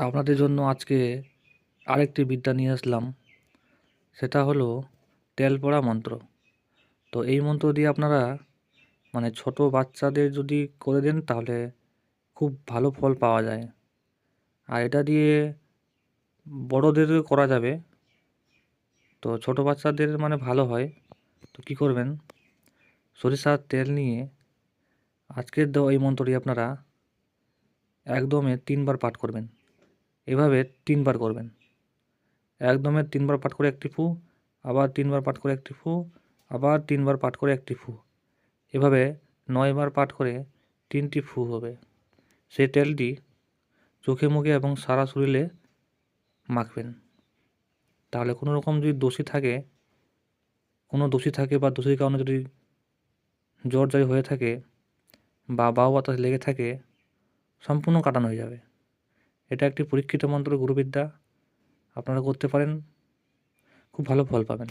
আপনাদের জন্য আজকে আরেকটি বিদ্যা নিয়ে আসলাম। সেটা হলো তেল পড়া মন্ত্র। তো এই মন্ত্র দিয়ে আপনারা ছোট বাচ্চাদের যদি করে দেন তাহলে খুব ভালো ফল পাওয়া যায়। আর এটা দিয়ে বড়োদেরও করা যাবে, তো ছোট বাচ্চাদের ভালো হয়। তো কী করবেন, সরিষার তেল নিয়ে আজকের দেওয়া এই মন্ত্রটি আপনারা একদমে 3বার পাঠ করবেন। এভাবে 3বার করবেন। একদমে 3বার পাঠ করে একটি ফু, আবার 3বার পাঠ করে একটি ফু, আবার 3বার পাঠ করে একটি ফু। এভাবে 9বার পাঠ করে 3টি ফু হবে। সেই তেলটি চোখে মুখে এবং সারা শরীরে মাখবেন। তাহলে কোনো রকম যদি দোষী থাকে বা দোষীর কারণে যদি জ্বর জারি হয়ে থাকে বা বায়ু বাতাস লেগে থাকে, সম্পূর্ণ কাটানো হয়ে যাবে। এটা একটি পরীক্ষিত মন্ত্র, গুরুবিদ্যা। আপনারা করতে পারেন, খুব ভালো ফল পাবেন।